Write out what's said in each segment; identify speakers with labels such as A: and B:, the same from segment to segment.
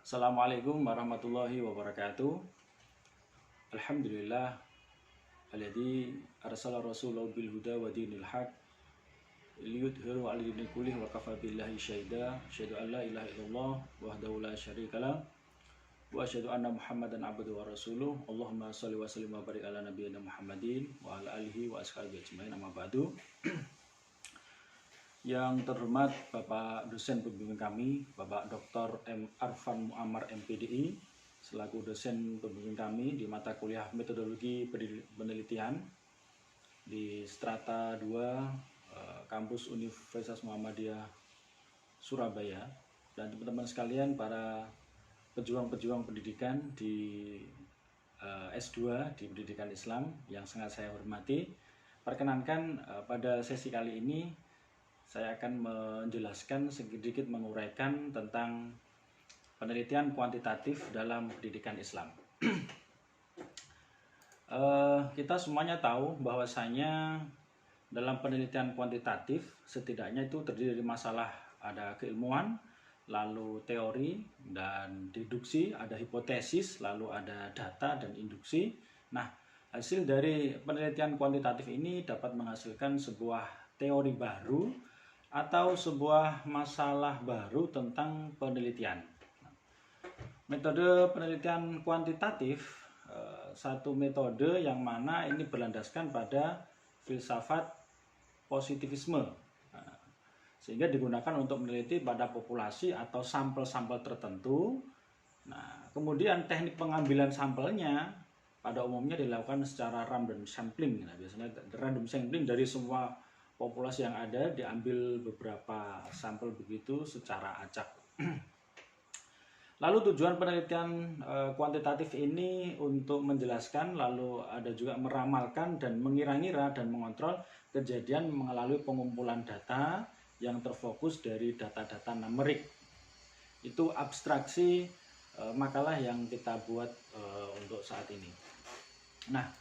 A: Assalamualaikum warahmatullahi wabarakatuh. Alhamdulillah alladzi arsala rasulahu bil huda wa dinil haq liyudhiru 'ala dini kullih wa kafa billahi syahida. Asyhadu an la ilaha illallah wahdahu la syarikalah wa asyhadu anna Muhammadan abduhu wa rasuluh. Allahumma shalli wa sallim wa barik ala nabiyyina Muhammadin wa ala alihi wa ashabihi ajmain. Amma ba'du. Yang terhormat Bapak dosen pembimbing kami, Bapak Dr. M. Arfan Muammar MPDI, selaku dosen pembimbing kami di mata kuliah metodologi penelitian di Strata 2 kampus Universitas Muhammadiyah Surabaya, dan teman-teman sekalian para pejuang-pejuang pendidikan di S2 di pendidikan Islam yang sangat saya hormati. Perkenankan pada sesi kali ini saya akan menjelaskan sedikit menguraikan tentang penelitian kuantitatif dalam pendidikan Islam. Kita semuanya tahu bahwasanya dalam penelitian kuantitatif setidaknya itu terdiri dari masalah ada keilmuan, lalu teori dan deduksi, ada hipotesis, lalu ada data dan induksi. Nah, hasil dari penelitian kuantitatif ini dapat menghasilkan sebuah teori baru atau sebuah masalah baru tentang penelitian. Metode penelitian kuantitatif satu metode yang mana ini berlandaskan pada filsafat positivisme, sehingga digunakan untuk meneliti pada populasi atau sampel-sampel tertentu. Nah, kemudian teknik pengambilan sampelnya pada umumnya dilakukan secara random sampling. Nah, biasanya random sampling dari semua populasi yang ada, diambil beberapa sampel begitu secara acak. Lalu tujuan penelitian kuantitatif ini untuk menjelaskan, lalu ada juga meramalkan dan mengira-ngira dan mengontrol kejadian melalui pengumpulan data yang terfokus dari data-data numerik. Itu abstraksi makalah yang kita buat untuk saat ini. Nah,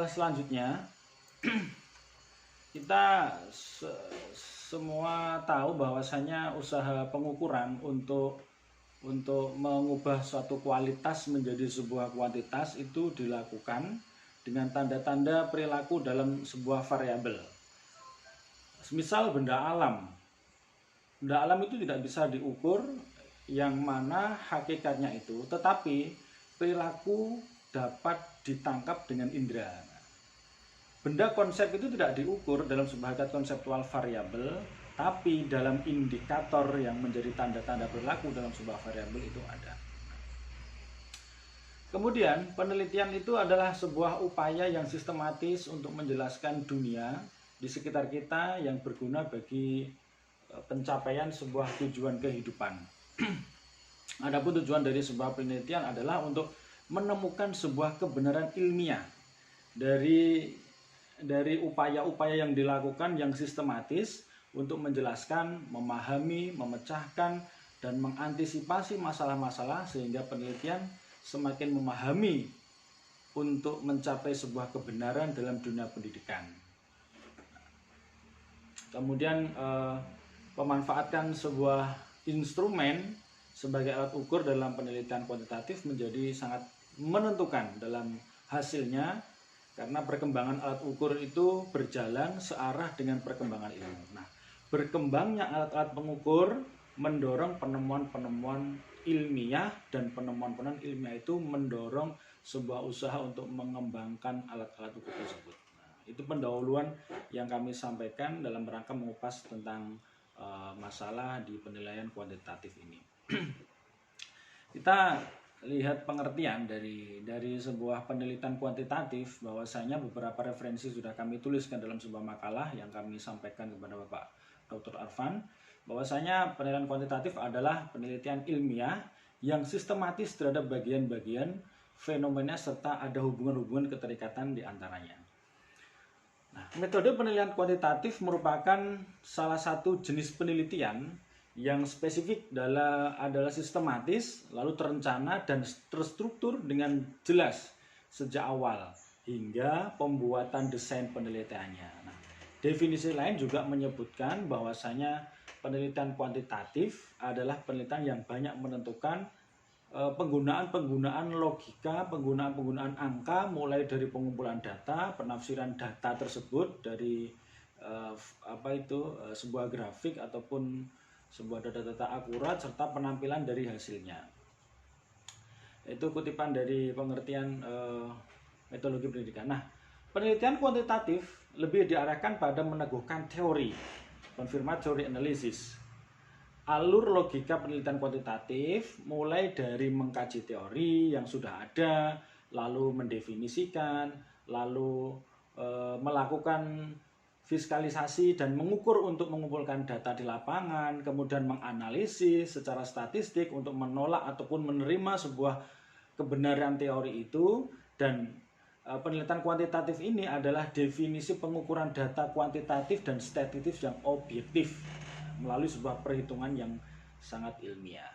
A: selanjutnya kita semua tahu bahwasanya usaha pengukuran untuk mengubah suatu kualitas menjadi sebuah kuantitas itu dilakukan dengan tanda-tanda perilaku dalam sebuah variabel. Misal benda alam. Benda alam itu tidak bisa diukur, yang mana hakikatnya itu, tetapi perilaku dapat ditangkap dengan indera. Benda konsep itu tidak diukur dalam sebuah hakikat konseptual variabel, tapi dalam indikator yang menjadi tanda-tanda perilaku dalam sebuah variabel itu ada. Kemudian penelitian itu adalah sebuah upaya yang sistematis untuk menjelaskan dunia di sekitar kita yang berguna bagi pencapaian sebuah tujuan kehidupan. Adapun tujuan dari sebuah penelitian adalah untuk menemukan sebuah kebenaran ilmiah dari upaya-upaya yang dilakukan yang sistematis untuk menjelaskan, memahami, memecahkan, dan mengantisipasi masalah-masalah sehingga penelitian semakin memahami untuk mencapai sebuah kebenaran dalam dunia pendidikan. Kemudian memanfaatkan sebuah instrumen sebagai alat ukur dalam penelitian kuantitatif menjadi sangat menentukan dalam hasilnya, karena perkembangan alat ukur itu berjalan searah dengan perkembangan ilmu. Nah, berkembangnya alat-alat pengukur mendorong penemuan-penemuan ilmiah, dan penemuan-penemuan ilmiah itu mendorong sebuah usaha untuk mengembangkan alat-alat ukur tersebut. Nah, itu pendahuluan yang kami sampaikan dalam rangka mengupas tentang masalah di penilaian kuantitatif ini. Kita lihat pengertian dari sebuah penelitian kuantitatif, bahwasanya beberapa referensi sudah kami tuliskan dalam sebuah makalah yang kami sampaikan kepada Bapak Dr. Arfan, bahwasanya penelitian kuantitatif adalah penelitian ilmiah yang sistematis terhadap bagian-bagian fenomena serta ada hubungan-hubungan keterikatan di antaranya. Nah, metode penelitian kuantitatif merupakan salah satu jenis penelitian yang spesifik adalah sistematis, lalu terencana dan terstruktur dengan jelas sejak awal hingga pembuatan desain penelitiannya. Nah, definisi lain juga menyebutkan bahwasanya penelitian kuantitatif adalah penelitian yang banyak menentukan penggunaan logika, penggunaan angka, mulai dari pengumpulan data, penafsiran data tersebut dari sebuah grafik ataupun sebuah data-data akurat, serta penampilan dari hasilnya. Itu kutipan dari pengertian metodologi pendidikan. Nah, penelitian kuantitatif lebih diarahkan pada meneguhkan teori, confirmatory analysis. Alur logika penelitian kuantitatif mulai dari mengkaji teori yang sudah ada, lalu mendefinisikan, lalu melakukan fiskalisasi dan mengukur untuk mengumpulkan data di lapangan, kemudian menganalisis secara statistik untuk menolak ataupun menerima sebuah kebenaran teori itu. Dan penelitian kuantitatif ini adalah definisi pengukuran data kuantitatif dan statistik yang objektif melalui sebuah perhitungan yang sangat ilmiah.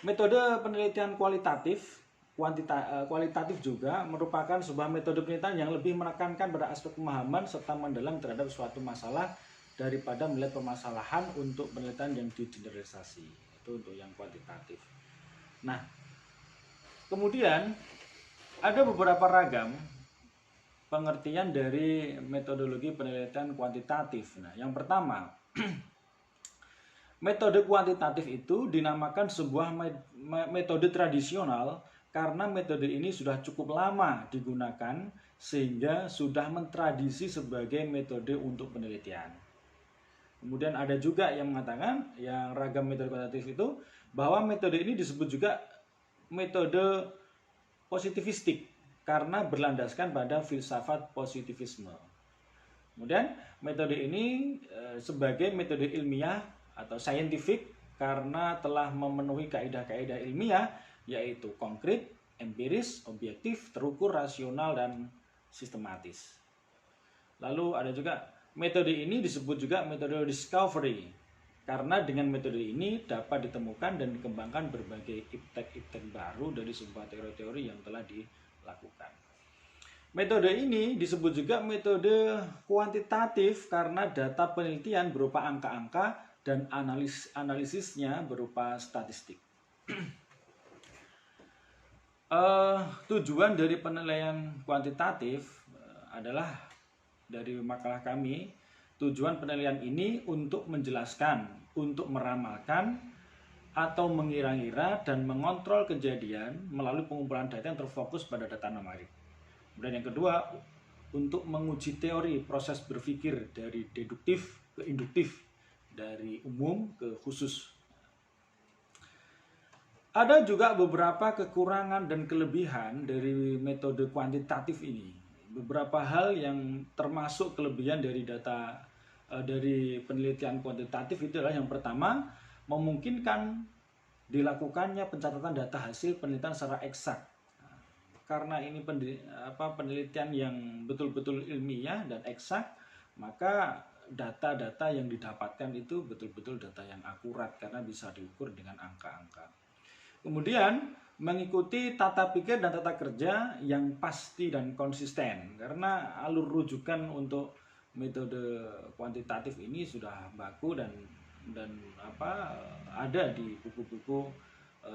A: Metode penelitian kualitatif juga merupakan sebuah metode penelitian yang lebih menekankan pada aspek pemahaman serta mendalam terhadap suatu masalah daripada melihat permasalahan untuk penelitian yang digeneralisasi. Itu untuk yang kuantitatif. Nah, kemudian ada beberapa ragam pengertian dari metodologi penelitian kuantitatif. Nah, yang pertama, metode kuantitatif itu dinamakan sebuah metode tradisional karena metode ini sudah cukup lama digunakan sehingga sudah mentradisi sebagai metode untuk penelitian. Kemudian ada juga yang mengatakan, yang ragam metode kuantitatif itu, bahwa metode ini disebut juga metode positivistik karena berlandaskan pada filsafat positivisme. Kemudian metode ini sebagai metode ilmiah atau scientific karena telah memenuhi kaidah-kaidah ilmiah, yaitu konkret, empiris, objektif, terukur, rasional, dan sistematis. Lalu ada juga metode ini disebut juga metode discovery karena dengan metode ini dapat ditemukan dan dikembangkan berbagai iptek-iptek baru dari sebuah teori-teori yang telah dilakukan. Metode ini disebut juga metode kuantitatif karena data penelitian berupa angka-angka dan analisisnya berupa statistik. Tujuan dari penilaian kuantitatif adalah dari makalah kami, tujuan penilaian ini untuk menjelaskan, untuk meramalkan, atau mengira-ngira dan mengontrol kejadian melalui pengumpulan data yang terfokus pada data numerik. Kemudian yang kedua, untuk menguji teori proses berpikir dari deduktif ke induktif, dari umum ke khusus. Ada juga beberapa kekurangan dan kelebihan dari metode kuantitatif ini. Beberapa hal yang termasuk kelebihan dari data dari penelitian kuantitatif itu adalah yang pertama, memungkinkan dilakukannya pencatatan data hasil penelitian secara eksak. Karena ini penelitian yang betul-betul ilmiah dan eksak, maka data-data yang didapatkan itu betul-betul data yang akurat karena bisa diukur dengan angka-angka. Kemudian mengikuti tata pikir dan tata kerja yang pasti dan konsisten karena alur rujukan untuk metode kuantitatif ini sudah baku dan ada di buku-buku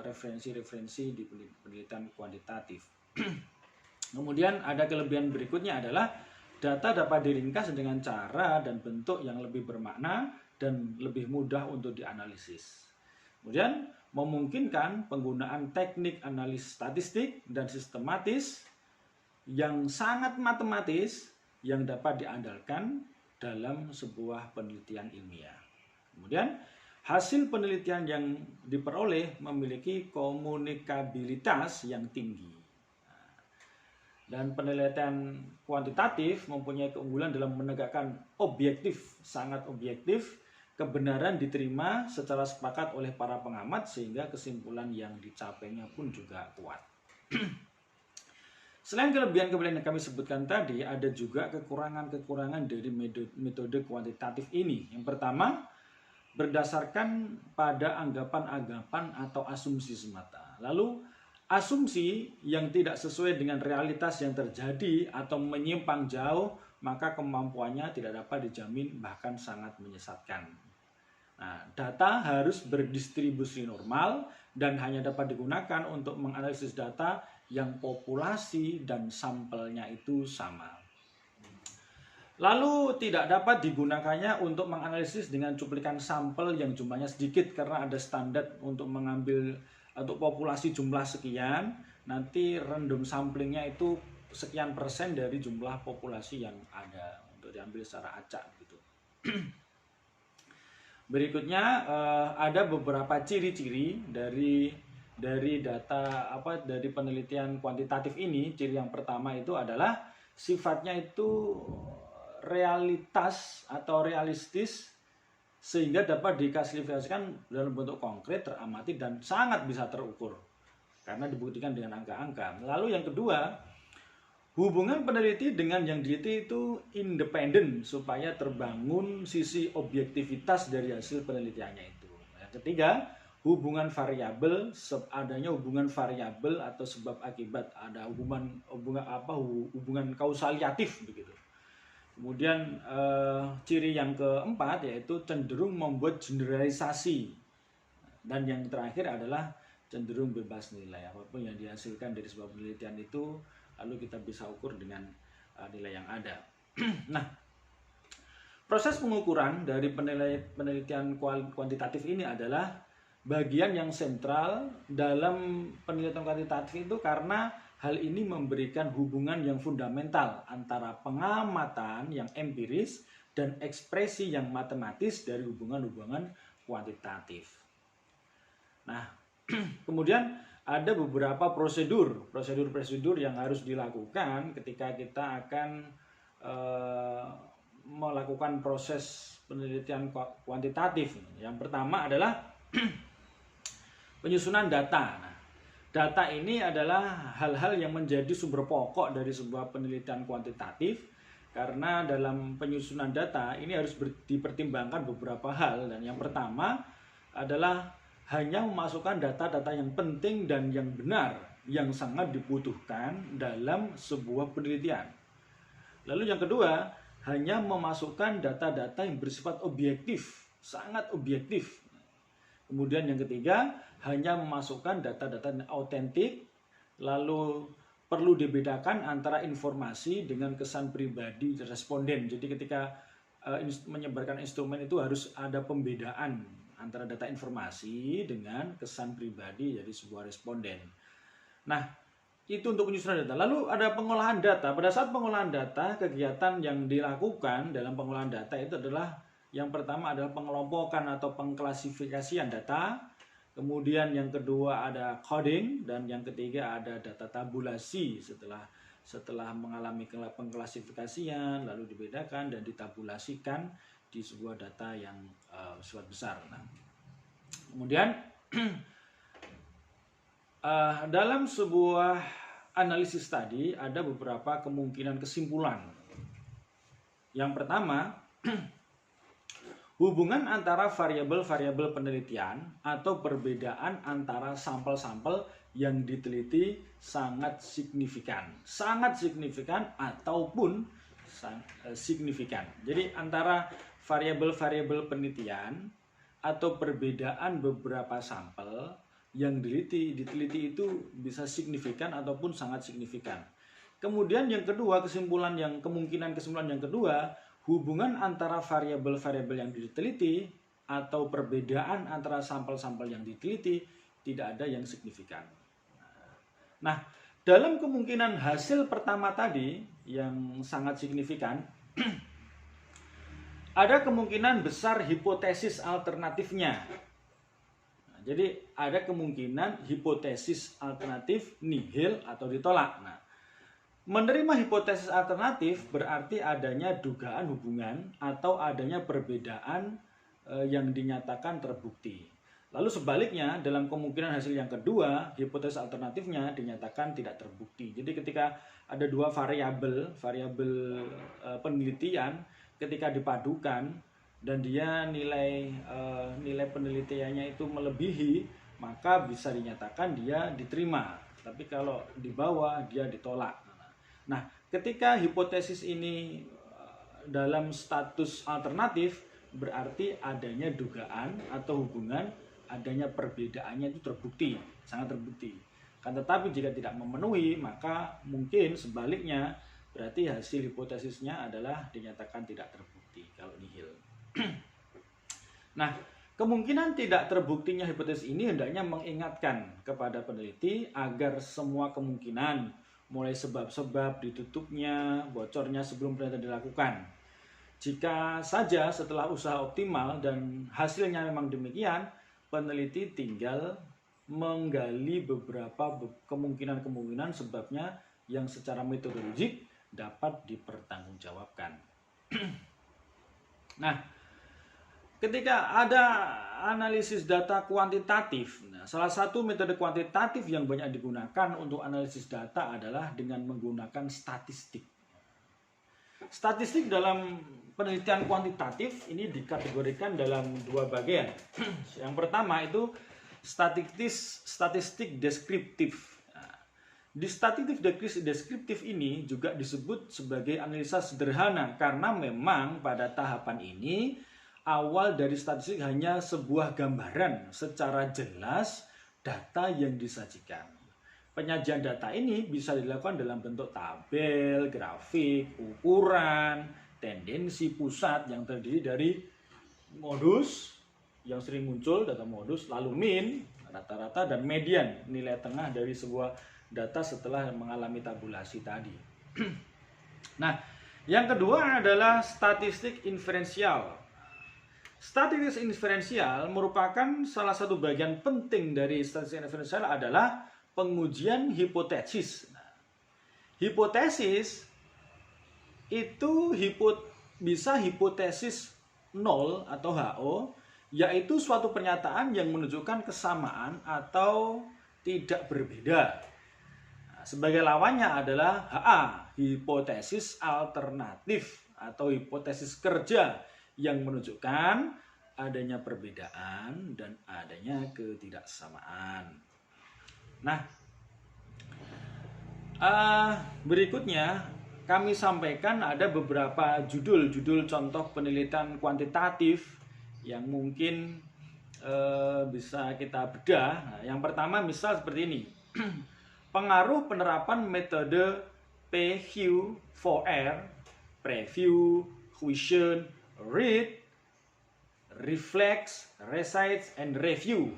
A: referensi-referensi di penelitian kuantitatif. Kemudian ada kelebihan berikutnya adalah data dapat diringkas dengan cara dan bentuk yang lebih bermakna dan lebih mudah untuk dianalisis. Kemudian memungkinkan penggunaan teknik analisis statistik dan sistematis yang sangat matematis yang dapat diandalkan dalam sebuah penelitian ilmiah. Kemudian hasil penelitian yang diperoleh memiliki komunikabilitas yang tinggi. Dan penelitian kuantitatif mempunyai keunggulan dalam menegakkan objektif, sangat objektif, kebenaran diterima secara sepakat oleh para pengamat sehingga kesimpulan yang dicapainya pun juga kuat. Selain kelebihan-kelebihan yang kami sebutkan tadi, ada juga kekurangan-kekurangan dari metode kuantitatif ini. Yang pertama, berdasarkan pada anggapan-anggapan atau asumsi semata. Lalu, asumsi yang tidak sesuai dengan realitas yang terjadi atau menyimpang jauh, maka kemampuannya tidak dapat dijamin bahkan sangat menyesatkan. Nah, data harus berdistribusi normal dan hanya dapat digunakan untuk menganalisis data yang populasi dan sampelnya itu sama. Lalu tidak dapat digunakannya untuk menganalisis dengan cuplikan sampel yang jumlahnya sedikit karena ada standar untuk mengambil untuk populasi jumlah sekian, nanti random samplingnya itu sekian persen dari jumlah populasi yang ada untuk diambil secara acak gitu. Berikutnya ada beberapa ciri-ciri dari data dari penelitian kuantitatif ini. Ciri yang pertama itu adalah sifatnya itu realitas atau realistis sehingga dapat diklasifikasikan dalam bentuk konkret, teramati dan sangat bisa terukur karena dibuktikan dengan angka-angka. Lalu yang kedua, hubungan peneliti dengan yang diteliti itu independen supaya terbangun sisi objektivitas dari hasil penelitiannya itu. Yang ketiga, hubungan variabel, adanya hubungan variabel atau sebab akibat, ada hubungan kausaliatif begitu. Kemudian ciri yang keempat yaitu cenderung membuat generalisasi, dan yang terakhir adalah cenderung bebas nilai. Apapun yang dihasilkan dari sebuah penelitian itu lalu kita bisa ukur dengan nilai yang ada. Nah, proses pengukuran dari penelitian kuantitatif ini adalah bagian yang sentral dalam penelitian kuantitatif itu karena hal ini memberikan hubungan yang fundamental antara pengamatan yang empiris dan ekspresi yang matematis dari hubungan-hubungan kuantitatif. Nah, kemudian ada beberapa prosedur yang harus dilakukan ketika kita akan melakukan proses penelitian kuantitatif. Yang pertama adalah penyusunan data. Nah, data ini adalah hal-hal yang menjadi sumber pokok dari sebuah penelitian kuantitatif karena dalam penyusunan data ini harus dipertimbangkan beberapa hal, dan yang pertama adalah hanya memasukkan data-data yang penting dan yang benar yang sangat dibutuhkan dalam sebuah penelitian. Lalu yang kedua, hanya memasukkan data-data yang bersifat objektif, sangat objektif. Kemudian yang ketiga, hanya memasukkan data-data yang autentik, lalu perlu dibedakan antara informasi dengan kesan pribadi responden. Jadi ketika menyebarkan instrumen itu harus ada pembedaan antara data informasi dengan kesan pribadi dari sebuah responden. Nah, itu untuk penyusunan data. Lalu ada pengolahan data. Pada saat pengolahan data, kegiatan yang dilakukan dalam pengolahan data itu adalah yang pertama adalah pengelompokan atau pengklasifikasian data. Kemudian yang kedua ada coding, dan yang ketiga ada data tabulasi setelah mengalami pengklasifikasian lalu dibedakan dan ditabulasikan di sebuah data yang bersifat besar. Nah, kemudian dalam sebuah analisis tadi ada beberapa kemungkinan kesimpulan. Yang pertama, hubungan antara variabel-variabel penelitian atau perbedaan antara sampel-sampel yang diteliti sangat signifikan ataupun signifikan. Jadi antara variabel-variabel penelitian atau perbedaan beberapa sampel yang diteliti itu bisa signifikan ataupun sangat signifikan. Kemudian yang kedua, kemungkinan kesimpulan yang kedua, hubungan antara variabel-variabel yang diteliti atau perbedaan antara sampel-sampel yang diteliti tidak ada yang signifikan. Nah, dalam kemungkinan hasil pertama tadi yang sangat signifikan, ada kemungkinan besar hipotesis alternatifnya. Nah, jadi ada kemungkinan hipotesis alternatif nihil atau ditolak. Nah, menerima hipotesis alternatif berarti adanya dugaan hubungan atau adanya perbedaan yang dinyatakan terbukti. Lalu sebaliknya, dalam kemungkinan hasil yang kedua, hipotesis alternatifnya dinyatakan tidak terbukti. Jadi ketika ada dua variabel penelitian, ketika dipadukan dan dia nilai penelitiannya itu melebihi, maka bisa dinyatakan dia diterima. Tapi kalau di bawah, dia ditolak. Nah, ketika hipotesis ini dalam status alternatif, berarti adanya dugaan atau hubungan, adanya perbedaannya itu terbukti, sangat terbukti. Kan tetapi jika tidak memenuhi, maka mungkin sebaliknya, berarti hasil hipotesisnya adalah dinyatakan tidak terbukti kalau nihil. Nah, kemungkinan tidak terbuktinya hipotesis ini hendaknya mengingatkan kepada peneliti agar semua kemungkinan, mulai sebab-sebab ditutupnya, bocornya sebelum penelitian dilakukan. Jika saja setelah usaha optimal dan hasilnya memang demikian, peneliti tinggal menggali beberapa kemungkinan-kemungkinan sebabnya yang secara metodologik dapat dipertanggungjawabkan. Nah, ketika ada analisis data kuantitatif, salah satu metode kuantitatif yang banyak digunakan untuk analisis data adalah dengan menggunakan statistik. Statistik dalam penelitian kuantitatif ini dikategorikan dalam dua bagian. Yang pertama itu statistik deskriptif. Di statistik deskriptif ini juga disebut sebagai analisa sederhana karena memang pada tahapan ini awal dari statistik hanya sebuah gambaran secara jelas data yang disajikan. Penyajian data ini bisa dilakukan dalam bentuk tabel, grafik, ukuran, tendensi pusat yang terdiri dari modus yang sering muncul, data modus, lalu min, rata-rata, dan median, nilai tengah dari sebuah data setelah mengalami tabulasi tadi. Nah, yang kedua adalah statistik inferensial. Statistik inferensial merupakan salah satu bagian penting dari statistik inferensial adalah pengujian hipotesis. Nah, hipotesis itu bisa hipotesis nol atau HO, yaitu suatu pernyataan yang menunjukkan kesamaan atau tidak berbeda. Sebagai lawannya adalah HA, hipotesis alternatif atau hipotesis kerja yang menunjukkan adanya perbedaan dan adanya ketidaksamaan. Nah, berikutnya kami sampaikan ada beberapa judul contoh penelitian kuantitatif yang mungkin bisa kita bedah. Nah, yang pertama misal seperti ini. Pengaruh penerapan metode PQ4R, preview, question, read, reflect, recite, and review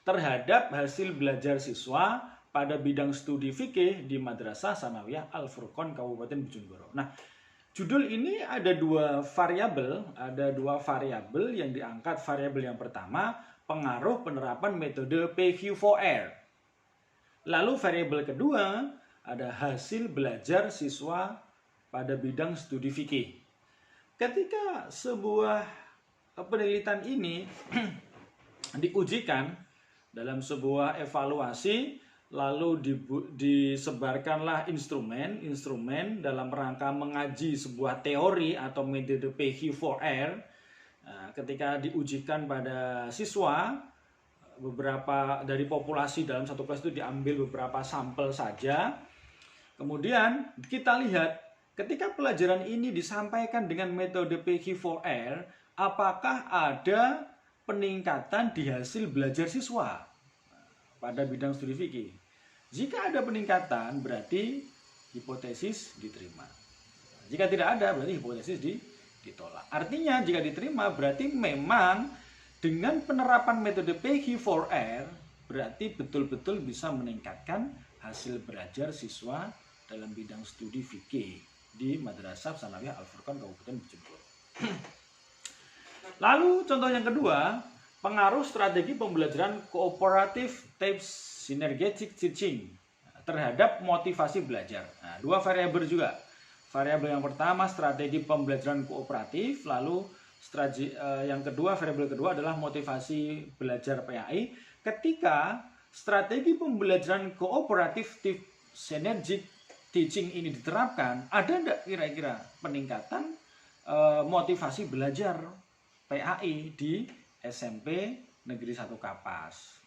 A: terhadap hasil belajar siswa pada bidang studi fikih di Madrasah Sanawiyah Al-Furqon Kabupaten Bojonegoro. Nah, judul ini ada dua variabel yang diangkat. Variabel yang pertama, pengaruh penerapan metode PQ4R. Lalu variabel kedua ada hasil belajar siswa pada bidang studi fikih. Ketika sebuah penelitian ini diujikan dalam sebuah evaluasi, lalu disebarkanlah instrumen dalam rangka mengaji sebuah teori atau metode PQ4R. Nah, ketika diujikan pada siswa, beberapa dari populasi dalam satu kelas itu diambil beberapa sampel saja. Kemudian kita lihat ketika pelajaran ini disampaikan dengan metode PQ4R, apakah ada peningkatan di hasil belajar siswa pada bidang studi fikih. Jika ada peningkatan, berarti hipotesis diterima. Jika tidak ada, berarti hipotesis ditolak. Artinya jika diterima, berarti memang dengan penerapan metode PQ4R berarti betul-betul bisa meningkatkan hasil belajar siswa dalam bidang studi fikih di Madrasah Sanawiyah Al-Furqon Kabupaten Bojonegoro. Lalu contoh yang kedua, pengaruh strategi pembelajaran kooperatif type synergetic teaching terhadap motivasi belajar. Nah, dua variabel juga. Variabel yang pertama strategi pembelajaran kooperatif, lalu yang kedua, variabel kedua adalah motivasi belajar PAI. Ketika strategi pembelajaran kooperatif synergic teaching ini diterapkan, ada enggak kira-kira peningkatan motivasi belajar PAI di SMP Negeri 1 Kapas?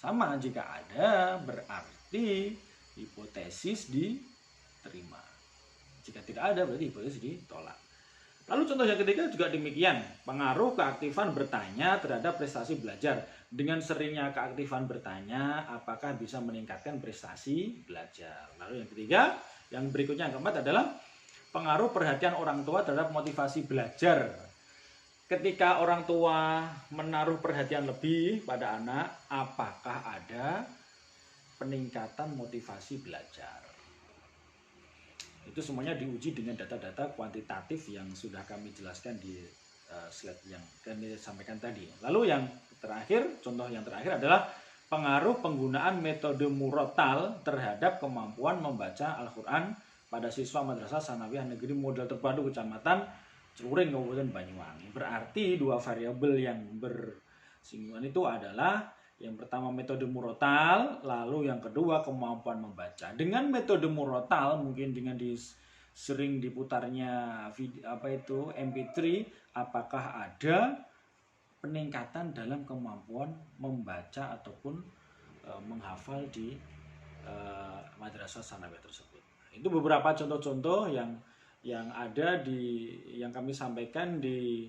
A: Sama, jika ada berarti hipotesis diterima. Jika tidak ada berarti hipotesis ditolak. Lalu contoh yang ketiga juga demikian, pengaruh keaktifan bertanya terhadap prestasi belajar. Dengan seringnya keaktifan bertanya, apakah bisa meningkatkan prestasi belajar? Lalu yang ketiga, yang berikutnya yang keempat adalah pengaruh perhatian orang tua terhadap motivasi belajar. Ketika orang tua menaruh perhatian lebih pada anak, apakah ada peningkatan motivasi belajar? Itu semuanya diuji dengan data-data kuantitatif yang sudah kami jelaskan di slide yang kami sampaikan tadi. Lalu yang terakhir, contoh yang terakhir adalah pengaruh penggunaan metode murotal terhadap kemampuan membaca Al-Quran pada siswa Madrasah Sanawiyah Negeri Model Terpadu Kecamatan Celuring Kabupaten Banyuwangi. Berarti dua variabel yang bersinggungan itu adalah yang pertama metode murotal, lalu yang kedua kemampuan membaca. Dengan metode murotal mungkin dengan sering diputarnya video, MP3, apakah ada peningkatan dalam kemampuan membaca ataupun menghafal di Madrasah Sanawiyah tersebut. Itu beberapa contoh-contoh yang ada yang kami sampaikan di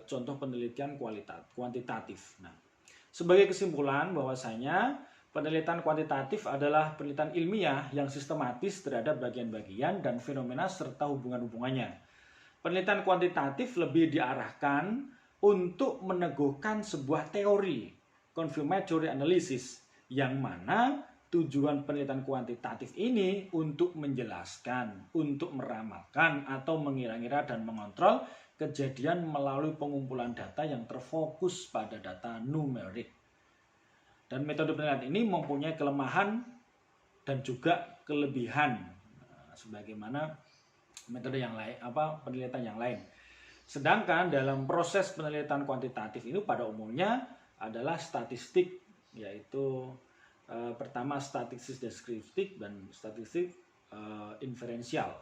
A: contoh penelitian kuantitatif. Nah, sebagai kesimpulan bahwasanya penelitian kuantitatif adalah penelitian ilmiah yang sistematis terhadap bagian-bagian dan fenomena serta hubungan-hubungannya. Penelitian kuantitatif lebih diarahkan untuk meneguhkan sebuah teori, confirmatory analysis, yang mana tujuan penelitian kuantitatif ini untuk menjelaskan, untuk meramalkan atau mengira-ngira dan mengontrol kejadian melalui pengumpulan data yang terfokus pada data numerik. Dan metode penelitian ini mempunyai kelemahan dan juga kelebihan sebagaimana metode yang lain, penelitian yang lain. Sedangkan dalam proses penelitian kuantitatif ini pada umumnya adalah statistik, yaitu pertama statistik deskriptif dan statistik inferensial.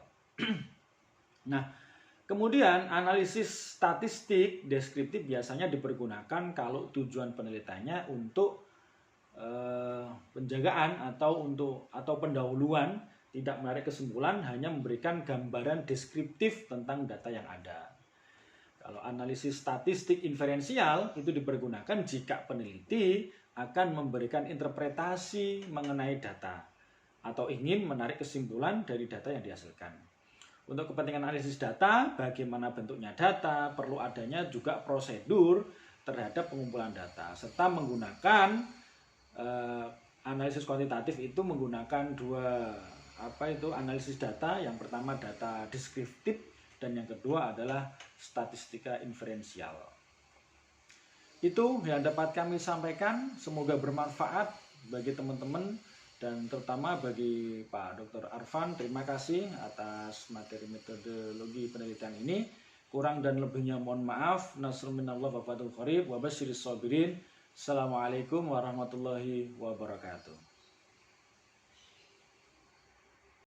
A: Nah, kemudian analisis statistik deskriptif biasanya dipergunakan kalau tujuan penelitiannya untuk penjagaan atau pendahuluan, tidak menarik kesimpulan, hanya memberikan gambaran deskriptif tentang data yang ada. Kalau analisis statistik inferensial itu dipergunakan jika peneliti akan memberikan interpretasi mengenai data atau ingin menarik kesimpulan dari data yang dihasilkan. Untuk kepentingan analisis data, bagaimana bentuknya data, perlu adanya juga prosedur terhadap pengumpulan data, serta menggunakan analisis kuantitatif itu menggunakan dua analisis data. Yang pertama data deskriptif dan yang kedua adalah statistika inferensial. Itu yang dapat kami sampaikan, semoga bermanfaat bagi teman-teman dan terutama bagi Pak Dr. Arfan. Terima kasih atas materi metodologi penelitian ini. Kurang dan lebihnya mohon maaf. Nasrun minallah wa fathul qarib wa basyiris sabirin. Assalamualaikum warahmatullahi wabarakatuh.